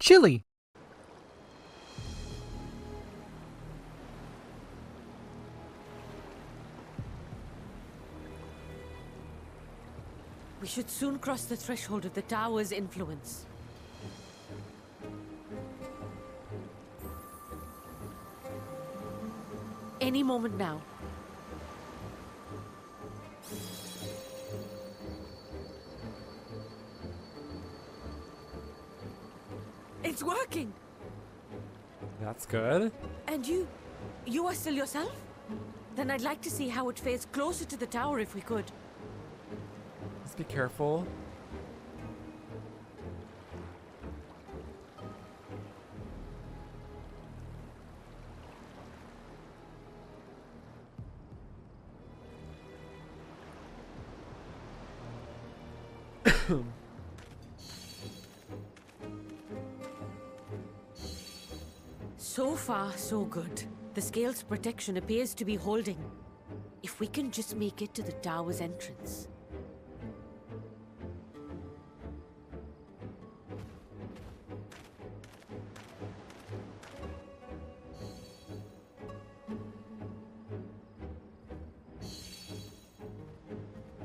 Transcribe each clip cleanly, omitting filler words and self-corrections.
Chili. We should soon cross the threshold of the tower's influence. Any moment now. It's working! That's good. And you are still yourself? Then I'd like to see how it fares closer to the tower if we could. Let's be careful. So far, so good. The scale's protection appears to be holding. If we can just make it to the tower's entrance.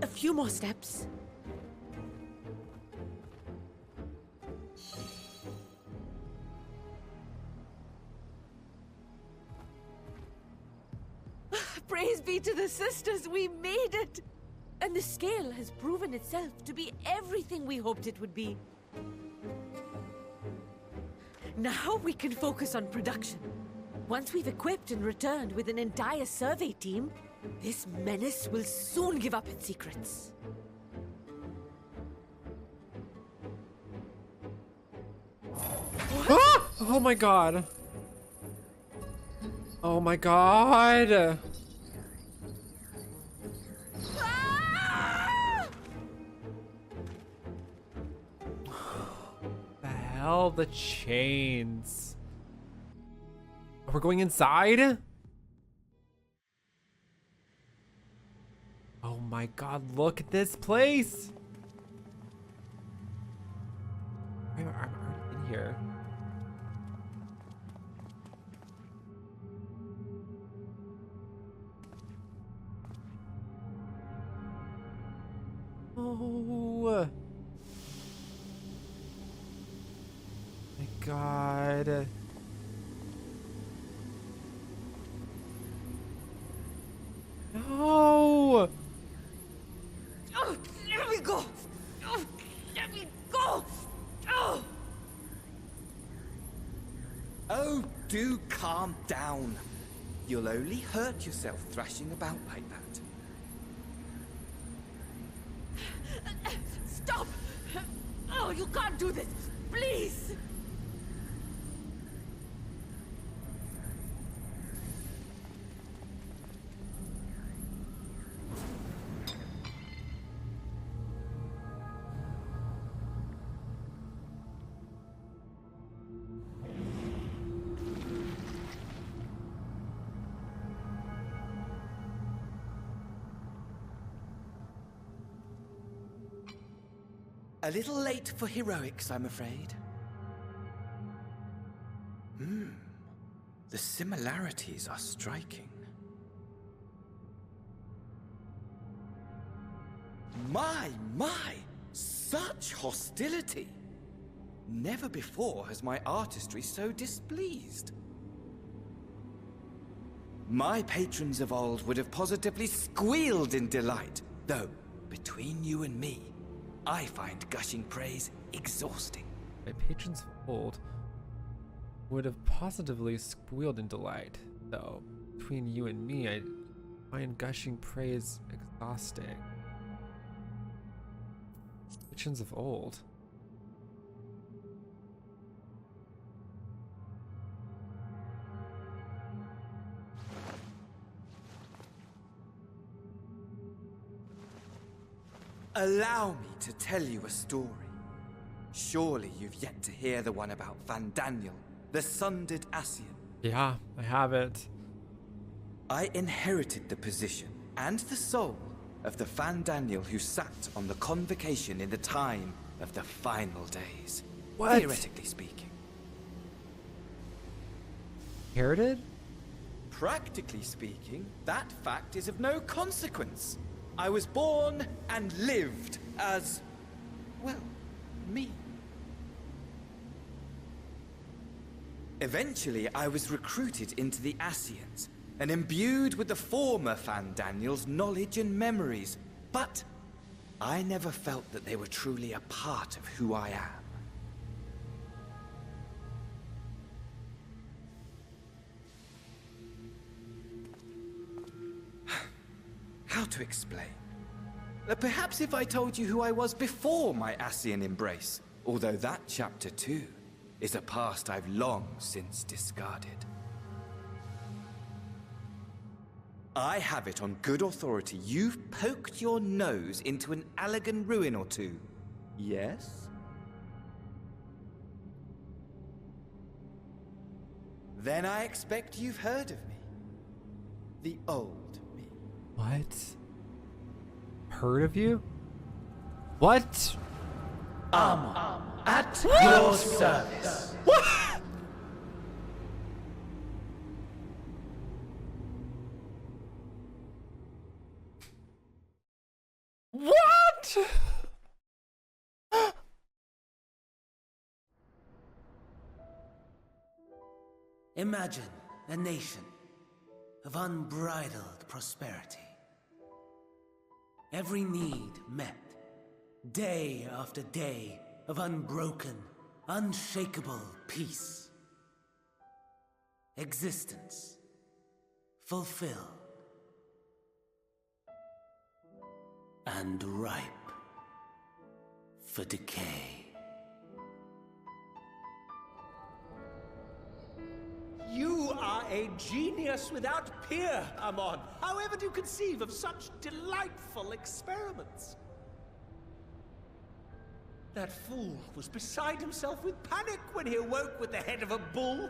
A few more steps. Praise be to the sisters, we made it! And the scale has proven itself to be everything we hoped it would be. Now we can focus on production. Once we've equipped and returned with an entire survey team, this menace will soon give up its secrets. Ah! Oh my god. Oh my god. The hell, the chains. We're going inside? Oh my god, look at this place. I'm already in here. Oh my god. No. Oh, let me go! Oh, let me go! Oh! Oh, do calm down. You'll only hurt yourself thrashing about like that. Stop! Oh, you can't do this! Please! A little late for heroics, I'm afraid. The similarities are striking. My! Such hostility! Never before has my artistry so displeased. My patrons of old would have positively squealed in delight, though, between you and me, I find gushing praise exhausting. My patrons of old would have positively squealed in delight, though between you and me, I find gushing praise exhausting. Patrons of old. Allow me to tell you a story. Surely you've yet to hear the one about Fandaniel, the sundered Ascian. Yeah, I have it. I inherited the position and the soul of the Fandaniel who sat on the convocation in the time of the final days. What? Theoretically speaking. Inherited? Practically speaking, that fact is of no consequence. I was born and lived as, well, me. Eventually, I was recruited into the Ascians and imbued with the former Fandaniel's knowledge and memories, but I never felt that they were truly a part of who I am. How to explain? Perhaps if I told you who I was before my Ascian embrace, although that chapter too is a past I've long since discarded. I have it on good authority you've poked your nose into an Allegan ruin or two. Yes? Then I expect you've heard of me. The old me. What? Heard of you? What? At your service. What? What? Imagine a nation of unbridled prosperity. Every need met, day after day of unbroken, unshakable peace. Existence fulfilled and ripe for decay. You are a genius without peer, Amon. However do you conceive of such delightful experiments? That fool was beside himself with panic when he awoke with the head of a bull.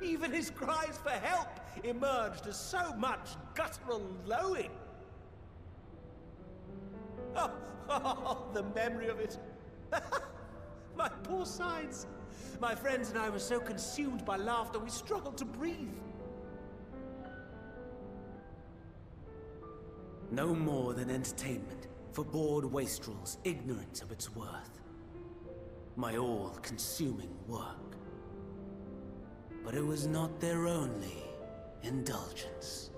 Even his cries for help emerged as so much guttural lowing. Oh, the memory of it. My poor sides. My friends and I were so consumed by laughter we struggled to breathe. No more than entertainment for bored wastrels ignorant of its worth. My all-consuming work. But it was not their only indulgence.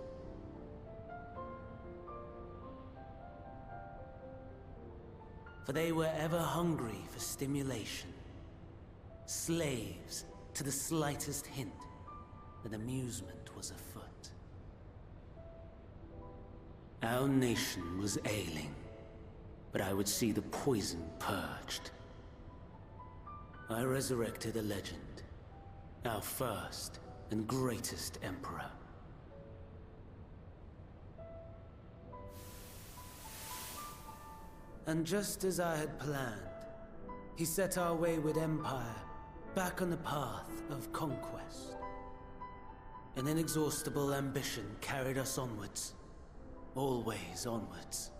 For they were ever hungry for stimulation. Slaves to the slightest hint that amusement was afoot. Our nation was ailing, but I would see the poison purged. I resurrected a legend, our first and greatest emperor. And just as I had planned, he set our wayward empire back on the path of conquest. An inexhaustible ambition carried us onwards, always onwards.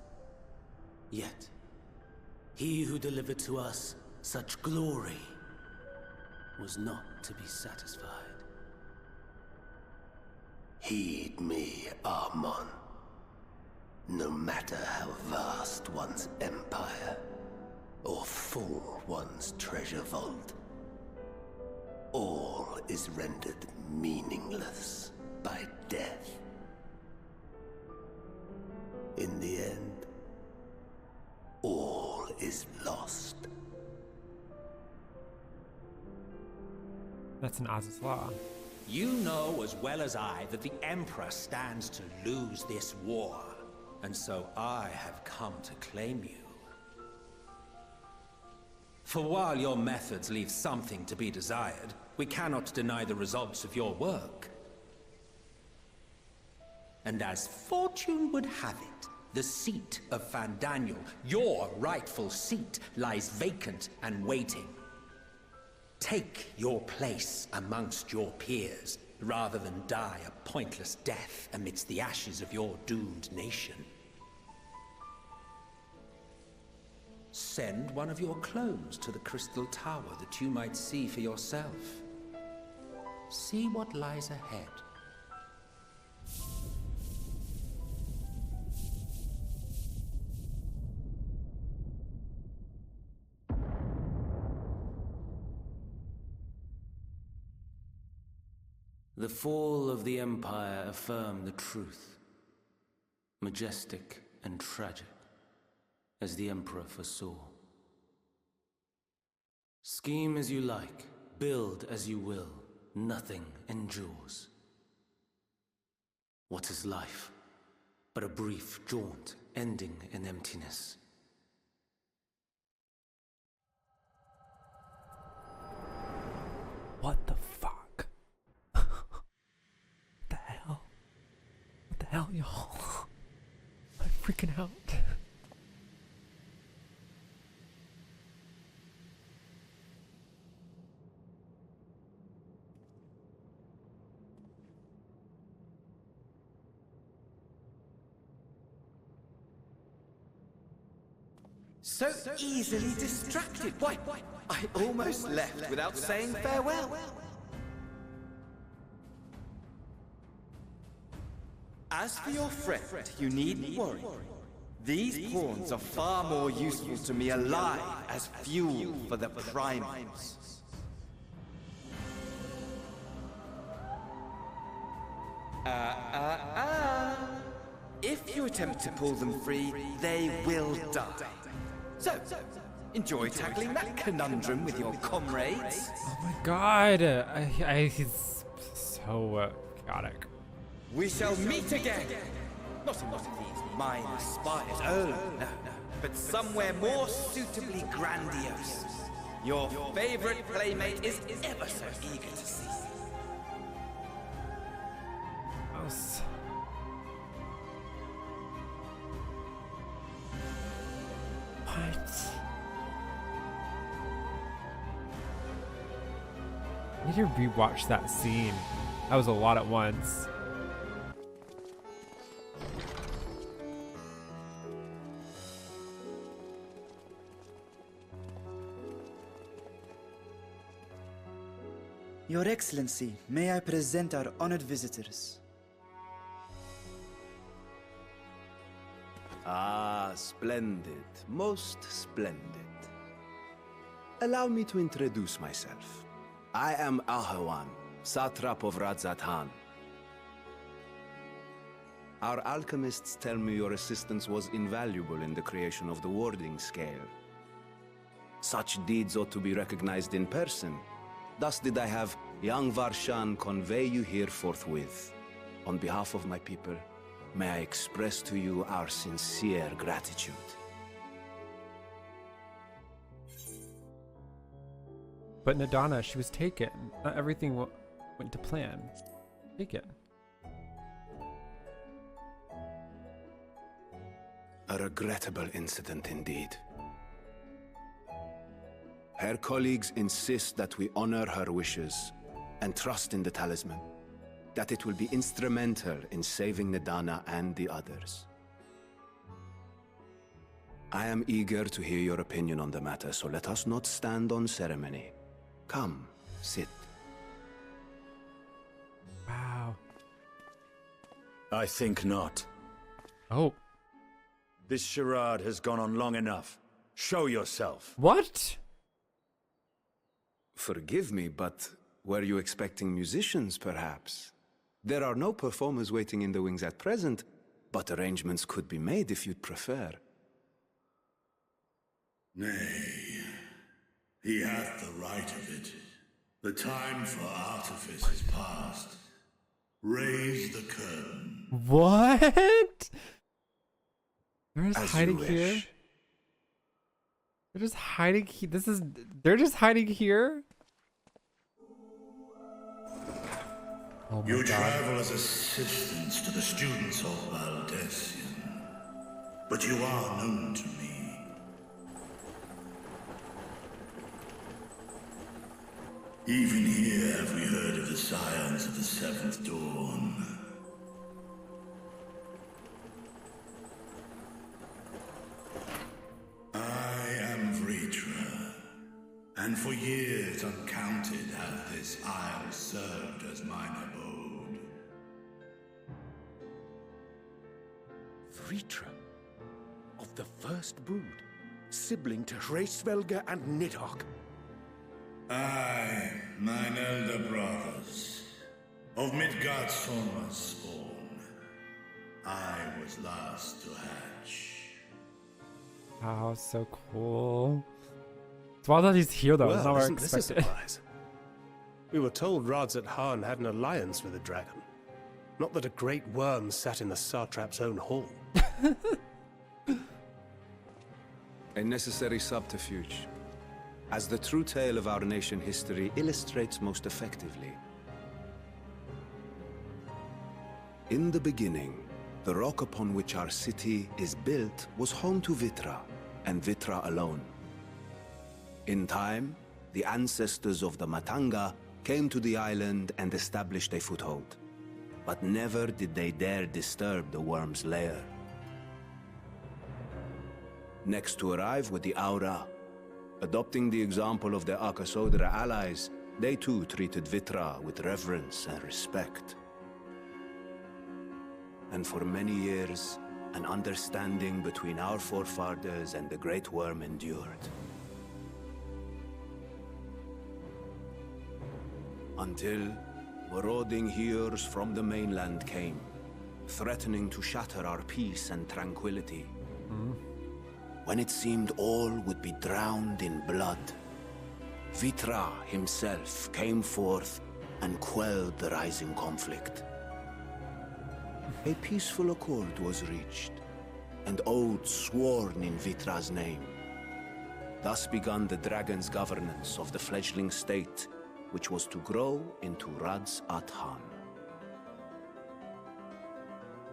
Yet, he who delivered to us such glory was not to be satisfied. Heed me, Amon. No matter how vast one's empire, or full one's treasure vault, all is rendered meaningless by death. In the end, all is lost. That's an Az's law. You know as well as I that the Emperor stands to lose this war, and so I have come to claim you. For while your methods leave something to be desired, we cannot deny the results of your work. And as fortune would have it, the seat of Fandaniel, your rightful seat, lies vacant and waiting. Take your place amongst your peers, rather than die a pointless death amidst the ashes of your doomed nation. Send one of your clones to the Crystal Tower that you might see for yourself. See what lies ahead. The fall of the Empire affirmed the truth. Majestic and tragic, as the Emperor foresaw. Scheme as you like, build as you will, nothing endures. What is life but a brief jaunt ending in emptiness? What the fuck? What the hell? What the hell, y'all? I'm freaking out. So easily distracted. Why, I almost left without saying farewell. As for your friend, you needn't worry. These pawns are far more useful to me alive as fuel for the primals. If you attempt to pull them free, they will die. So, enjoy tackling that conundrum with your comrades. Oh my god, he's so chaotic. We shall meet again. Not in one of these minor spires, oh no, but somewhere more suitably grandiose. Your favorite playmate is ever so eager to see. What? I need to rewatch that scene. That was a lot at once. Your Excellency, may I present our honored visitors? Ah, splendid. Most splendid. Allow me to introduce myself. I am Ahawan, Satrap of Radzat-Han. Our alchemists tell me your assistance was invaluable in the creation of the warding scale. Such deeds ought to be recognized in person. Thus did I have young Varshan convey you here forthwith. On behalf of my people, may I express to you our sincere gratitude. But Nadana, she was taken. Not everything went to plan. Taken. A regrettable incident indeed. Her colleagues insist that we honor her wishes and trust in the talisman, that it will be instrumental in saving Nadana and the others. I am eager to hear your opinion on the matter, so let us not stand on ceremony. Come, sit. Wow. I think not. Oh. This charade has gone on long enough. Show yourself. What? Forgive me, but were you expecting musicians, perhaps? There are no performers waiting in the wings at present, but arrangements could be made if you'd prefer. Nay, he hath the right of it. The time for artifice is past. Raise the curtain. What? They're just As hiding you here? wish. They're just hiding here? They're just hiding here? Oh my You god. travel as assistants to the students of Valdesian, but you are known to me. Even here have we heard of the scions of the Seventh Dawn. I am Vitra, and for years lives uncounted have this isle served as mine abode. Vitra, of the first brood, sibling to Hraesvelga and Nidhogg. Aye, mine elder brothers, of Midgard's Solma's spawn. I was last to hatch. Wow, so cool. It's wild that he's here though. It's not what I isn't this a expected. surprise? We were told Radzat Han had an alliance with a dragon. Not that a great worm sat in the satrap's own hall. A necessary subterfuge, as the true tale of our nation history illustrates most effectively. In the beginning, the rock upon which our city is built was home to Vitra, and Vitra alone. In time, the ancestors of the Matanga came to the island and established a foothold. But never did they dare disturb the worm's lair. Next to arrive were the Aura. Adopting the example of their Akasodra allies, they too treated Vitra with reverence and respect. And for many years, an understanding between our forefathers and the Great Worm endured. Until marauding heroes from the mainland came, threatening to shatter our peace and tranquility. When it seemed all would be drowned in blood, Vitra himself came forth and quelled the rising conflict. A peaceful accord was reached, and oaths sworn in Vitra's name. Thus began the dragon's governance of the fledgling state, which was to grow into Radzat Han.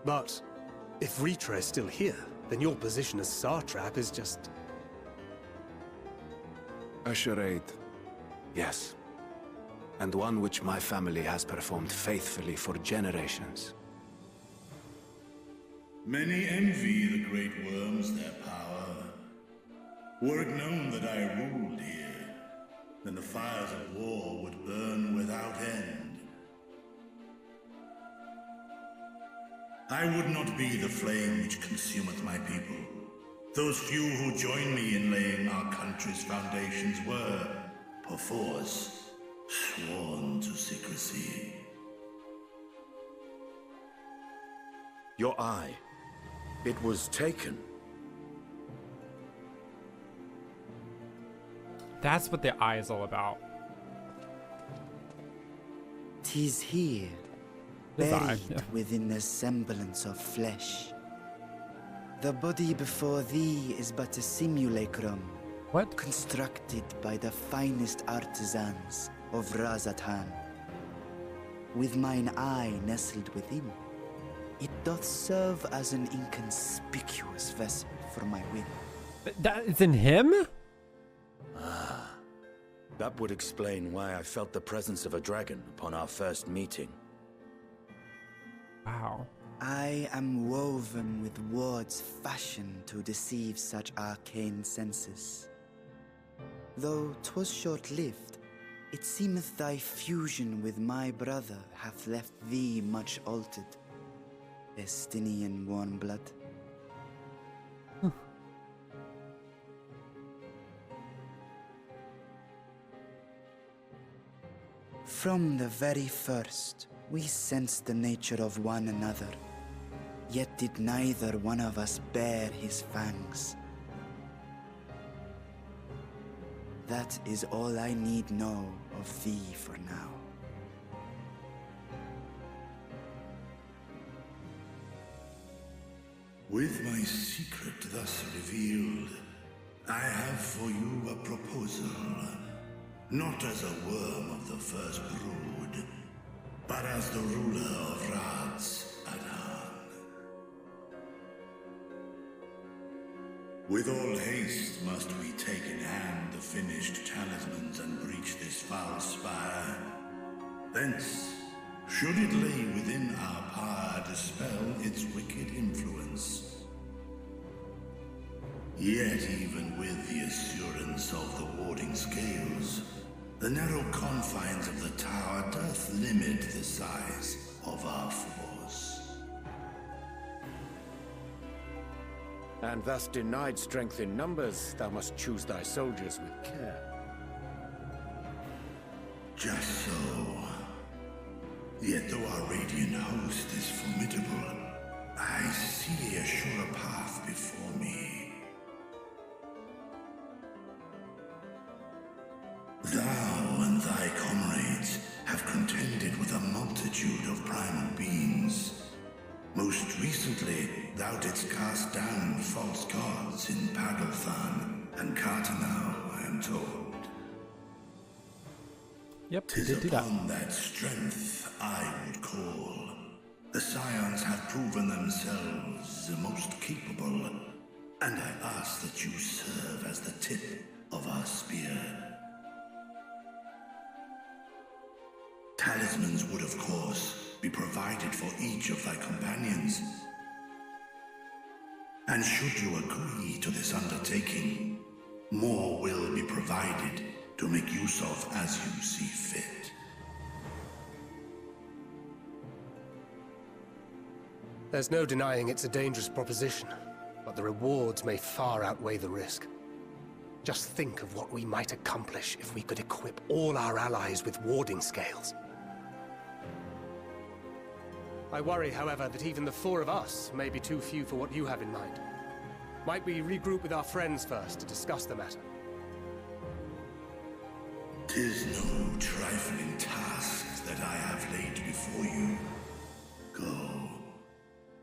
But if Vitra is still here, then your position as satrap is just... A charade, yes. And one which my family has performed faithfully for generations. Many envy the great worms their power. Were it known that I ruled here, then the fires of war would burn without end. I would not be the flame which consumeth my people. Those few who join me in laying our country's foundations were, perforce, sworn to secrecy. Your eye. It was taken. That's what the eye is all about. 'Tis here, His eye, buried yeah. within the semblance of flesh. The body before thee is but a simulacrum, What? constructed by the finest artisans of Radzat Han. With mine eye nestled within, it doth serve as an inconspicuous vessel for my will. That is in him? That would explain why I felt the presence of a dragon upon our first meeting. Wow. I am woven with words fashioned to deceive such arcane senses. Though 'twas short-lived, it seemeth thy fusion with my brother hath left thee much altered. Estinian warm blood. From the very first, we sensed the nature of one another, yet did neither one of us bare his fangs. That is all I need know of thee for now. With my secret thus revealed, I have for you a proposal. Not as a worm of the first brood, but as the ruler of Radzat Han. With all haste must we take in hand the finished talismans and breach this foul spire. Thence, should it lay within our power, dispel its wicked influence. Yet even with the assurance of the warding scales, The narrow confines of the tower doth limit the size of our force. And thus denied strength in numbers, thou must choose thy soldiers with care. Just so. Yet though our radiant host is formidable, I see a surer path before me. Thou and thy comrades have contended with a multitude of primal beings. Most recently, thou didst cast down false gods in Pagalthan and Cartanau, I am told. Yep, we 'Tis did do that. upon that strength I would call. The Scions have proven themselves the most capable, and I ask that you serve as the tip of our spear. Talismans would, of course, be provided for each of thy companions. And should you agree to this undertaking, more will be provided to make use of as you see fit. There's no denying it's a dangerous proposition, but the rewards may far outweigh the risk. Just think of what we might accomplish if we could equip all our allies with warding scales. I worry, however, that even the four of us may be too few for what you have in mind. Might we regroup with our friends first to discuss the matter? 'Tis no trifling task that I have laid before you. Go.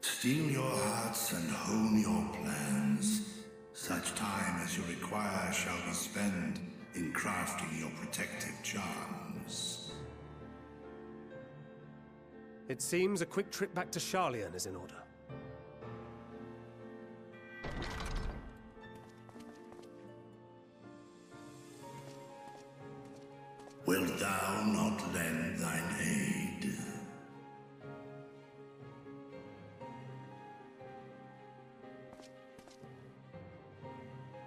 Steel your hearts and hone your plans. Such time as you require shall be spent in crafting your protective charms. It seems a quick trip back to Sharlayan is in order. Wilt thou not lend thine aid?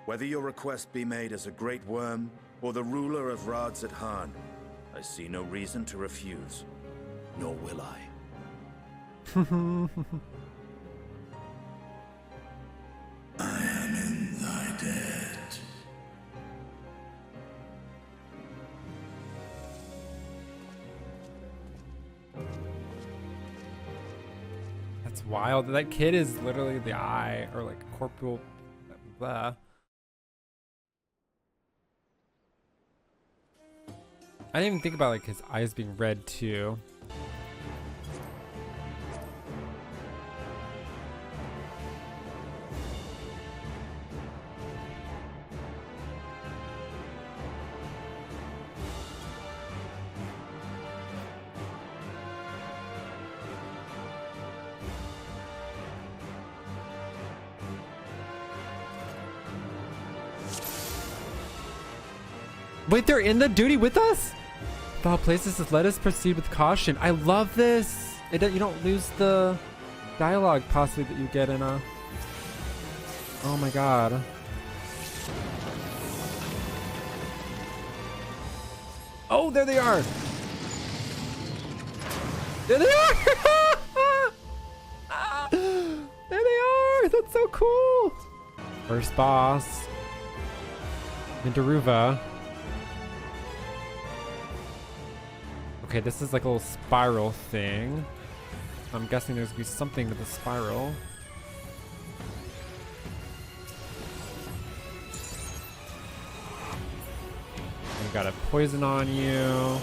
Whether your request be made as a great worm or the ruler of Radzat Han, I see no reason to refuse. Nor will I. I am in thy debt. That's wild. That kid is literally the eye, or like corporal. Blah. I didn't even think about like his eyes being red too. Wait, they're in the duty with us? Thou places us, let us proceed with caution. I love this. You don't lose the dialogue possibly that you get in a... Oh my god. Oh, there they are. There they are. There they are. That's so cool. First boss. Mindaruva. Okay, this is like a little spiral thing. I'm guessing there's gonna be something with the spiral. We got a poison on you.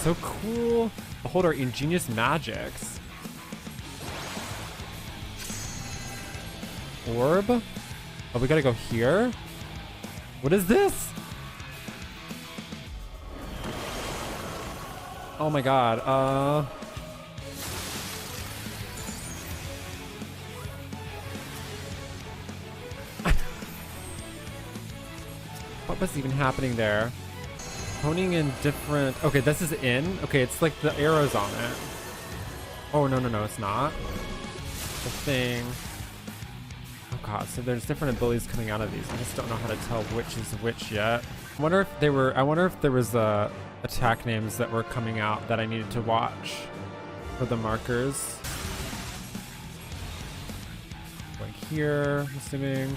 So cool. Behold our ingenious magics. Orb? Oh, we gotta go here? What is this? Oh my god, What was even happening there? Honing in different... Okay, this is in. Okay, it's like the arrows on it. Oh, no, it's not. The thing. Oh god, so there's different abilities coming out of these. I just don't know how to tell which is which yet. I wonder if there was attack names that were coming out that I needed to watch for the markers. Going here, I'm assuming.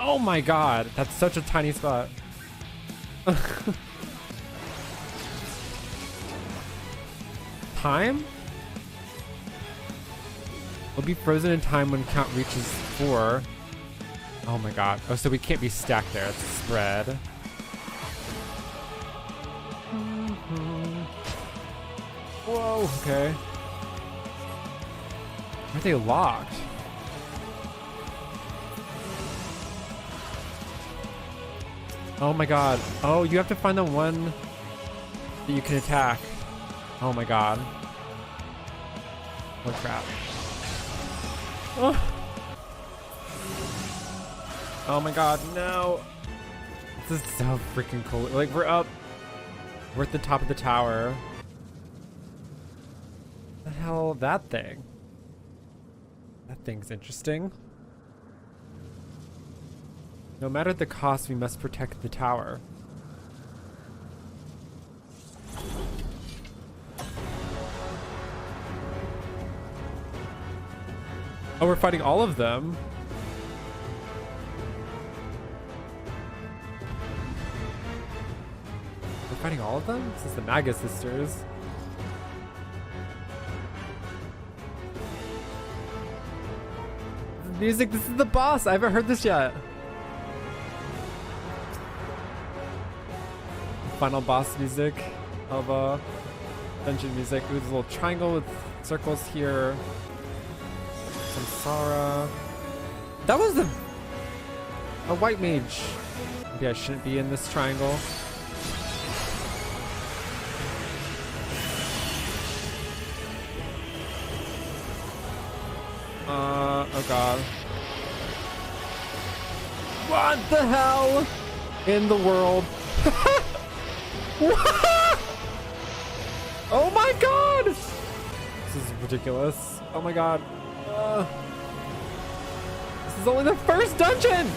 Oh my god, that's such a tiny spot. Time? Will be frozen in time when count reaches 4. Oh my god. Oh, so we can't be stacked there. It's a spread. Whoa, okay. Are they locked? Oh my god. Oh, you have to find the one that you can attack. Oh my god. Oh crap. Oh. Oh my god, no. This is so freaking cool. Like, we're up. We're at the top of the tower. What the hell, that thing? That thing's interesting. No matter the cost, we must protect the tower. Oh, we're fighting all of them. We're fighting all of them? This is the Naga sisters. The music, this is the boss. I haven't heard this yet. Final boss music of dungeon music. Ooh, there's a little triangle with circles here. Samsara. That was a white mage. Maybe I shouldn't be in this triangle. Oh god. What the hell in the world? Oh my god! This is ridiculous. Oh my god. This is only the first dungeon!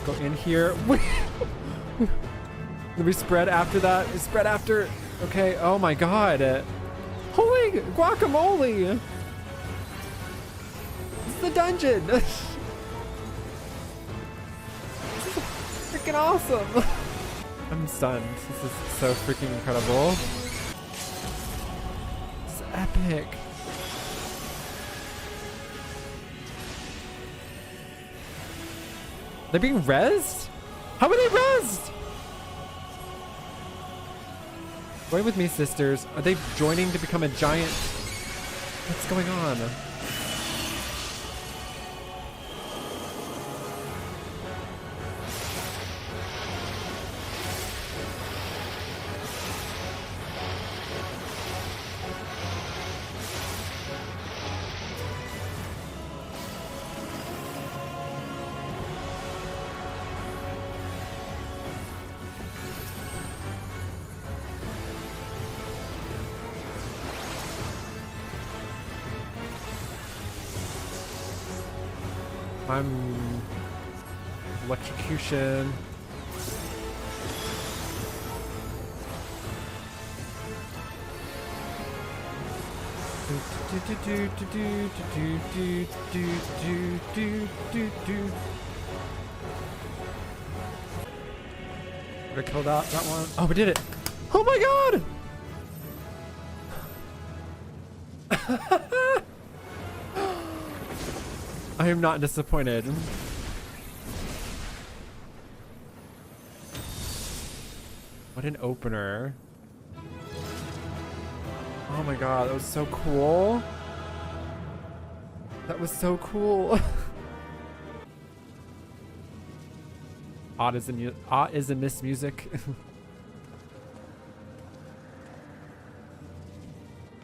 Go in here. We spread after that. We spread after. Okay, oh my god. Holy guacamole! This is the dungeon! Freaking awesome! I'm stunned. This is so freaking incredible. This is epic. They're being rezzed? How are they rezzed? Join with me, sisters. Are they joining to become a giant? What's going on? I'm electrocution. Did I kill that one? Oh, we did it! Oh my god! I am not disappointed. What an opener. Oh my god, that was so cool. That was so cool. Odd is in this music.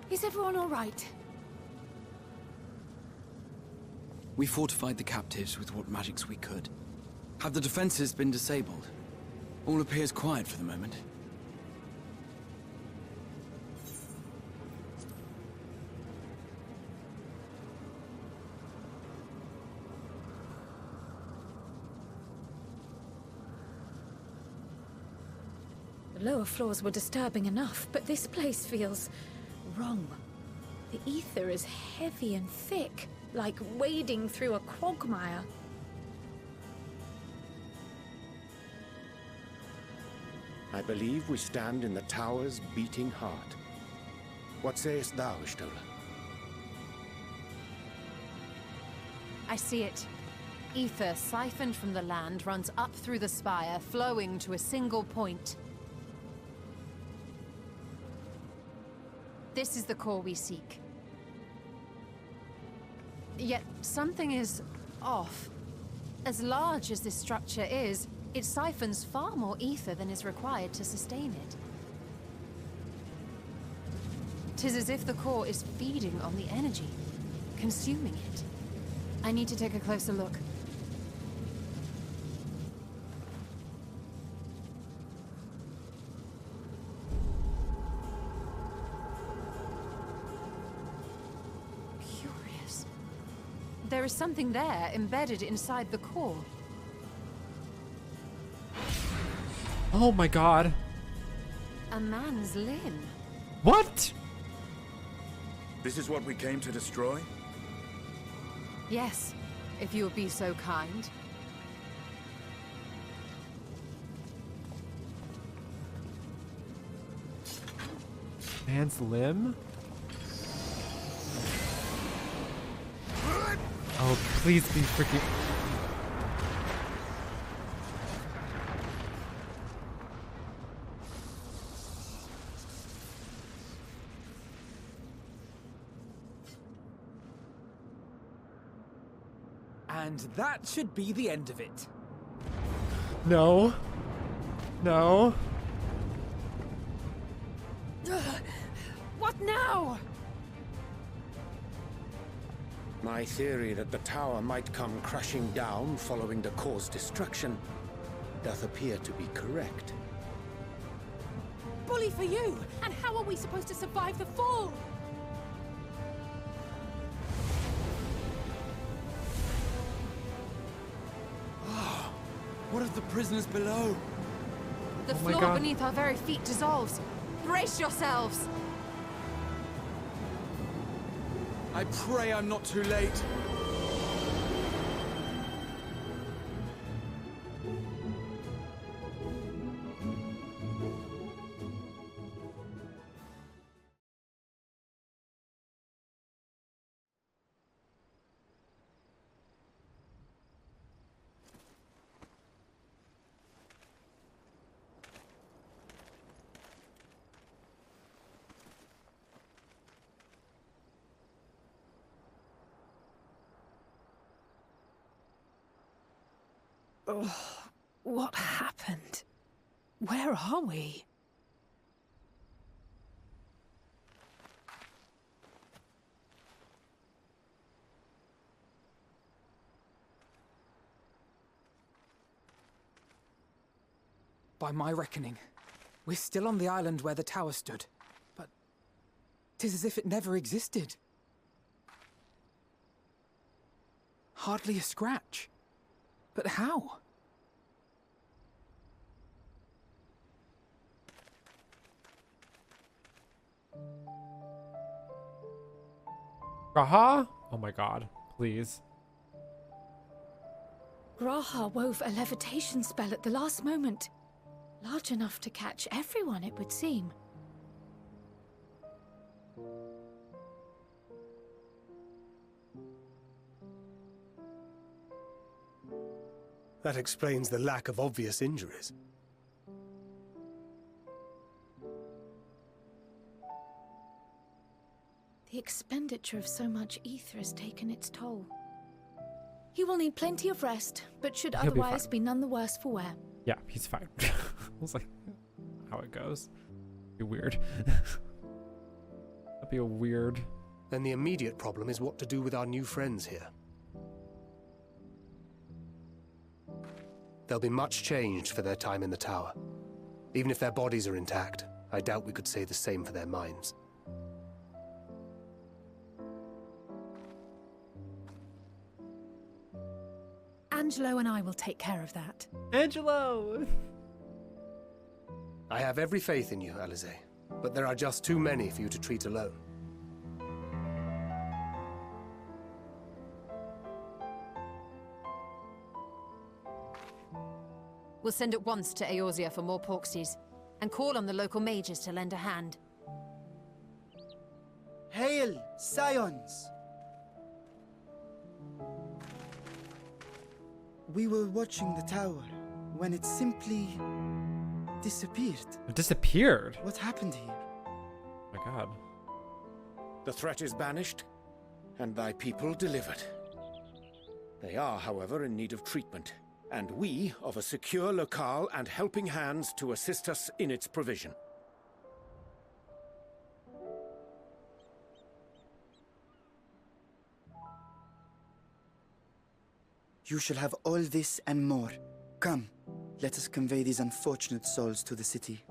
Is everyone all right? We fortified the captives with what magics we could. Have the defenses been disabled? All appears quiet for the moment. The lower floors were disturbing enough, but this place feels wrong. The ether is heavy and thick, like wading through a quagmire. I believe we stand in the tower's beating heart. What sayest thou, Stola? I see it. Ether siphoned from the land runs up through the spire, flowing to a single point. This is the core we seek. Yet something is off. As large as this structure is, it siphons far more ether than is required to sustain it. 'Tis as if the core is feeding on the energy, consuming it. I need to take a closer look. Curious. There is something there embedded inside the core. Oh my god. A man's limb. What? This is what we came to destroy? Yes, if you would be so kind. Man's limb? Oh, please be freaking... And that should be the end of it. No. No. What now? My theory that the tower might come crashing down following the core's destruction doth appear to be correct. Bully for you! And how are we supposed to survive the fall? What of the prisoners below? The floor beneath our very feet dissolves. Brace yourselves! I pray I'm not too late. Oh, what happened? Where are we? By my reckoning, we're still on the island where the tower stood, but 'tis as if it never existed. Hardly a scratch. But how? Graha? Oh my god, please. Graha wove a levitation spell at the last moment. Large enough to catch everyone, it would seem. That explains the lack of obvious injuries. The expenditure of so much ether has taken its toll. He will need plenty of rest, but should He'll otherwise be none the worse for wear. Yeah, he's fine. I was like, how it goes. Be weird. That'd be weird. Then the immediate problem is what to do with our new friends here. They'll be much changed for their time in the tower. Even if their bodies are intact, I doubt we could say the same for their minds. Angelo and I will take care of that. Angelo! I have every faith in you, Alize, but there are just too many for you to treat alone. We'll send at once to Eorzea for more porksies, and call on the local mages to lend a hand. Hail, scions! We were watching the tower when it simply disappeared. It disappeared? What happened here? Oh my god. The threat is banished, and thy people delivered. They are, however, in need of treatment, and we of a secure locale and helping hands to assist us in its provision. You shall have all this and more. Come, let us convey these unfortunate souls to the city.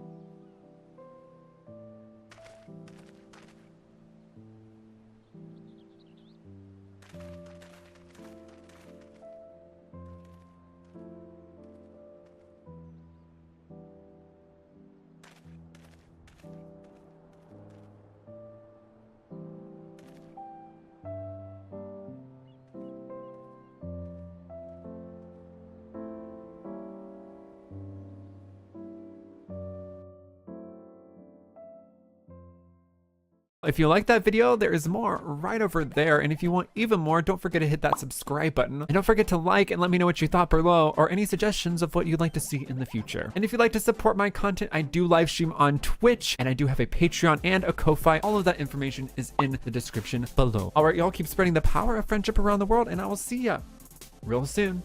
If you like that video, there is more right over there. And if you want even more, don't forget to hit that subscribe button. And don't forget to like and let me know what you thought below, or any suggestions of what you'd like to see in the future. And if you'd like to support my content, I do live stream on Twitch, and I do have a Patreon and a Ko-Fi. All of that information is in the description below. All right, y'all, keep spreading the power of friendship around the world, and I will see ya real soon.